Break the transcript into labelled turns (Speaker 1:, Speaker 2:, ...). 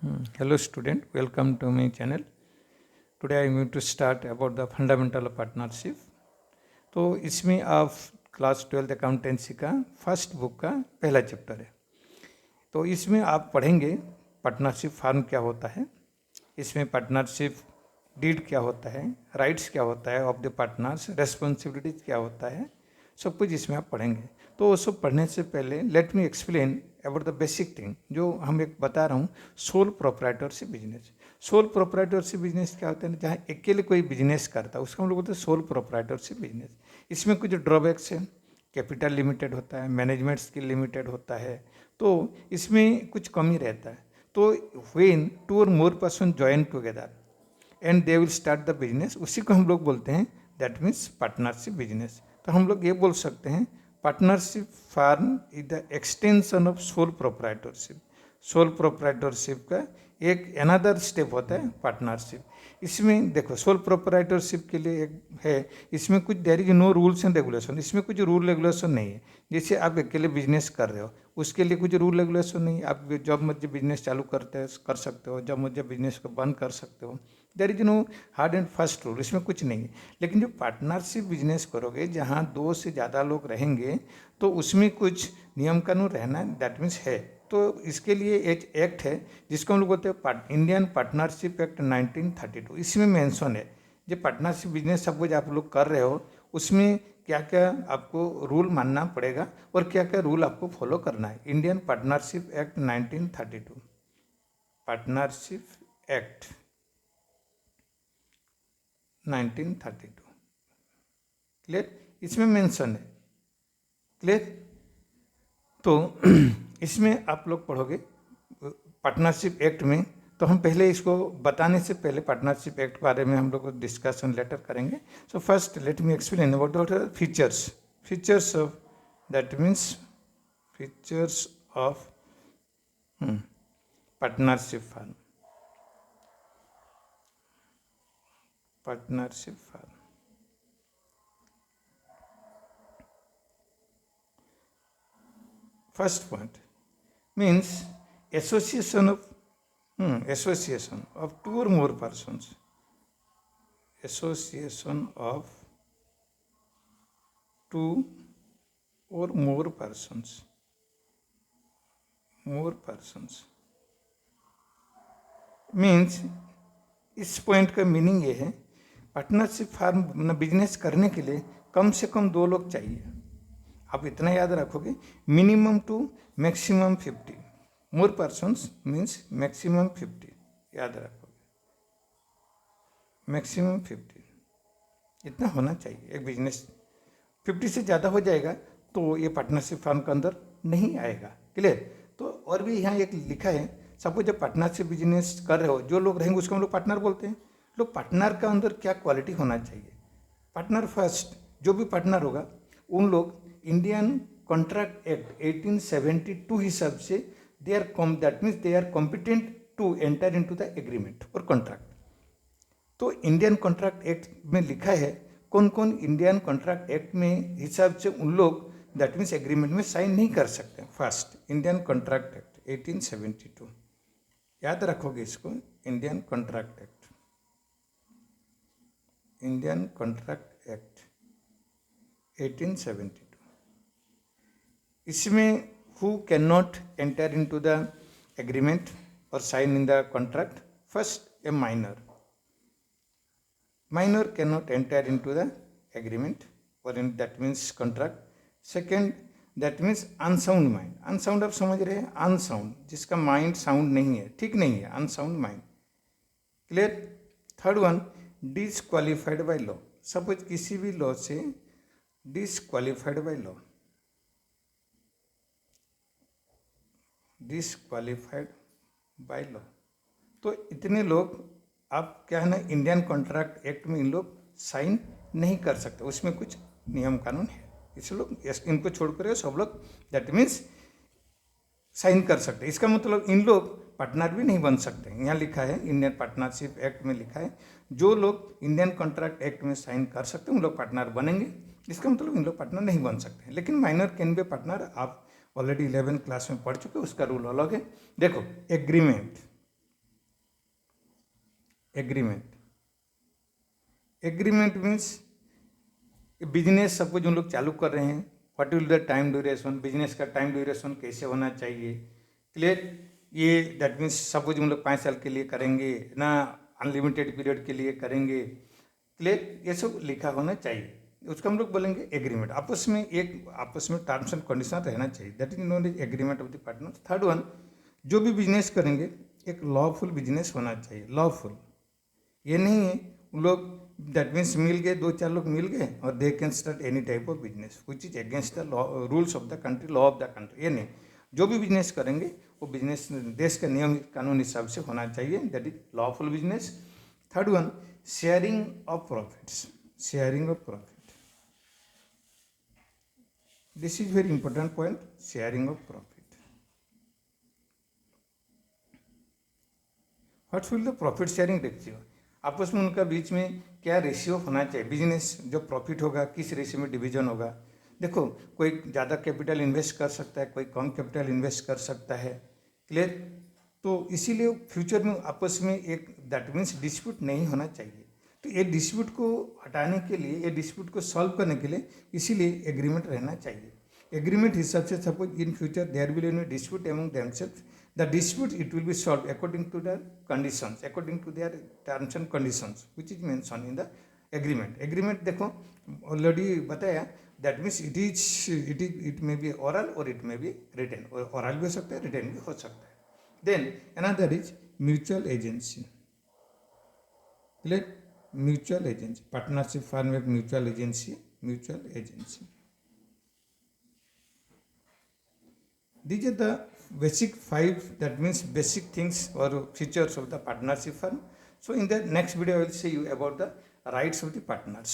Speaker 1: Hello student, welcome to my channel. Today I am going to start about the fundamental of partnership. तो इसमें आप class 12 accountancy का first book का पहला chapter है। तो इसमें आप पढ़ेंगे पार्टनरशिप फॉर्म क्या होता है, इसमें पार्टनरशिप डीड क्या होता है, राइट्स क्या होता है ऑफ द पार्टनर्स, रेस्पॉन्सिबिलिटीज क्या होता है, सब कुछ इसमें आप पढ़ेंगे। तो वो सब पढ़ने से पहले let me explain about the basic thing जो हम एक बता रहा हूँ, sole proprietorship business. Sole proprietorship business क्या होता है, जहाँ अकेले कोई बिजनेस करता है उसका हम लोग बोलते हैं सोल प्रोप्राइटरशिप बिजनेस। इसमें कुछ ड्रॉबैक्स है, कैपिटल लिमिटेड होता है, मैनेजमेंट स्किल लिमिटेड होता है, तो इसमें कुछ कमी रहता है। तो व्हेन टू और more person join together and they will start the business, उसी को हम लोग बोलते हैं दैट मीन्स पार्टनरशिप बिजनेस। तो हम लोग ये बोल सकते हैं partnership form is the extension of sole proprietorship. Sole proprietorship का एक अनदर स्टेप होता है पार्टनरशिप। इसमें देखो सोल प्रोप्राइटरशिप के लिए एक है, इसमें कुछ there is no rules and regulation, इसमें कुछ रूल रेगुलेशन नहीं है। जैसे आप अकेले बिजनेस कर रहे हो उसके लिए कुछ रूल रेगुलेशन नहीं है, आप जब मर्जी बिजनेस चालू कर सकते हो, जब मर्जी बिजनेस को बंद कर सकते हो, there is no hard and fast rule, इसमें कुछ नहीं है। लेकिन जो पार्टनरशिप बिजनेस करोगे जहाँ दो से ज़्यादा लोग रहेंगे तो उसमें कुछ नियम कानून रहना दैट मीन्स है। तो इसके लिए एक एक्ट है जिसको हम लोग बोलते हैं इंडियन पार्टनरशिप एक्ट 1932। इसमें मेंशन है जो पार्टनरशिप बिजनेस सपोज आप लोग कर रहे हो उसमें क्या क्या आपको रूल मानना पड़ेगा और क्या क्या रूल आपको फॉलो करना है। Indian partnership act 1932, partnership act 1932 clear, इसमें मेंशन है क्लियर। तो इसमें आप लोग पढ़ोगे पार्टनरशिप एक्ट में, तो हम पहले इसको बताने से पहले पार्टनरशिप एक्ट के बारे में हम लोग डिस्कशन लेटर करेंगे। So first let me explain about the features of that means features of partnership form. Partnership form first point means association of two or more persons, association of two or more persons means इस point का meaning ये है partnership farm business करने के लिए कम से कम दो लोग चाहिए। आप इतना याद रखोगे, minimum two maximum 50, more persons means maximum 50, याद रखोगे मैक्सिमम 50 इतना होना चाहिए। एक बिजनेस 50 से ज़्यादा हो जाएगा तो ये पार्टनरशिप फॉर्म के अंदर नहीं आएगा क्लियर। तो और भी यहाँ एक लिखा है, सपोज जब पार्टनरशिप बिजनेस कर रहे हो जो लोग रहेंगे उसको हम लोग पार्टनर बोलते हैं। लोग पार्टनर का अंदर क्या क्वालिटी होना चाहिए, पार्टनर फर्स्ट जो भी पार्टनर होगा उन लोग इंडियन कॉन्ट्रैक्ट एक्ट 1872 हिसाब से they are that means they are competent to enter into the agreement और कॉन्ट्रैक्ट। तो इंडियन कॉन्ट्रैक्ट एक्ट में लिखा है कौन कौन इंडियन कॉन्ट्रैक्ट एक्ट में हिसाब से उन लोग दैट मीन्स एग्रीमेंट में साइन नहीं कर सकते। फर्स्ट इंडियन कॉन्ट्रैक्ट एक्ट 1872, याद रखोगे इसको, Indian contract act, Indian contract act 1872। इसमें who can not enter into the agreement और sign in the contract, first a minor can not enter into the agreement और in that means contract. Second that means unsound mind, unsound आप समझ रहे हैं, unsound जिसका mind sound नहीं है, ठीक नहीं है, unsound mind clear. Third one disqualified by law, suppose किसी भी लॉ से disqualified by law, disqualified by law, तो इतने लोग आप क्या है ना इंडियन कॉन्ट्रैक्ट एक्ट में इन लोग साइन नहीं कर सकते, उसमें कुछ नियम कानून है, इस लोग इनको छोड़कर सब लोग दैट मीन्स साइन कर सकते। इसका मतलब इन लोग पार्टनर भी नहीं बन सकते। यहाँ लिखा है इंडियन पार्टनरशिप एक्ट में लिखा है जो लोग इंडियन कॉन्ट्रैक्ट एक्ट में साइन कर सकते हैं उन लोग पार्टनर बनेंगे, इसका मतलब इन लोग पार्टनर नहीं बन सकते। लेकिन माइनर कैन बी पार्टनर, आप ऑलरेडी 11 क्लास में पढ़ चुके, उसका रूल अलग है। देखो agreement, agreement. Agreement means business suppose हम लोग चालू कर रहे हैं, what will the time duration, business का टाइम ड्यूरेशन कैसे होना चाहिए. क्लियर. ये दैट मीन्स सपोज हम लोग 5 साल के लिए करेंगे ना, अनलिमिटेड पीरियड के लिए करेंगे. क्लियर. ये सब लिखा होना चाहिए. उसको हम लोग बोलेंगे एग्रीमेंट. आपस में टर्म्स एंड कंडीशन रहना चाहिए. That is known as agreement of the partner. Third one, जो भी बिजनेस करेंगे एक लॉफुल बिजनेस होना चाहिए. लॉफुल ये नहीं है उन लोग दैट मीन्स मिल गए, 2-4 लोग मिल गए और they can start any type of business which is against the law, rules of the country, law of the country. ये नहीं. जो भी बिजनेस करेंगे वो बिजनेस देश के नियम कानून हिसाब से होना चाहिए. That is lawful business. Third one, sharing of profits. Sharing of profit. This is very important point. Sharing of profit. What will the profit sharing ratio. आपस में उनका बीच में क्या रेशियो होना चाहिए. बिजनेस जो प्रॉफिट होगा किस रेशियो में डिवीजन होगा. देखो, कोई ज़्यादा कैपिटल इन्वेस्ट कर सकता है, कोई कम कैपिटल इन्वेस्ट कर सकता है. क्लियर. तो इसीलिए फ्यूचर में आपस में एक दैट मीन्स डिस्प्यूट नहीं होना चाहिए. तो ये डिस्प्यूट को हटाने के लिए, ये डिस्प्यूट को सॉल्व करने के लिए इसीलिए एग्रीमेंट रहना चाहिए. एग्रीमेंट हिसाब से suppose in future there will be dispute among themselves, the dispute it will be solved according to their conditions, according to their terms and conditions which is mentioned in the agreement. Agreement देखो already बताया. That means it may be oral और it may be written. Oral भी हो सकता है, written भी हो सकता है. Then another is mutual agency. Clear. Mutual agency, partnership form एक mutual agency. Mutual agency. These are the basic 5, that means basic things or features of the partnership firm. So in the next video I will say you about the rights of the partners.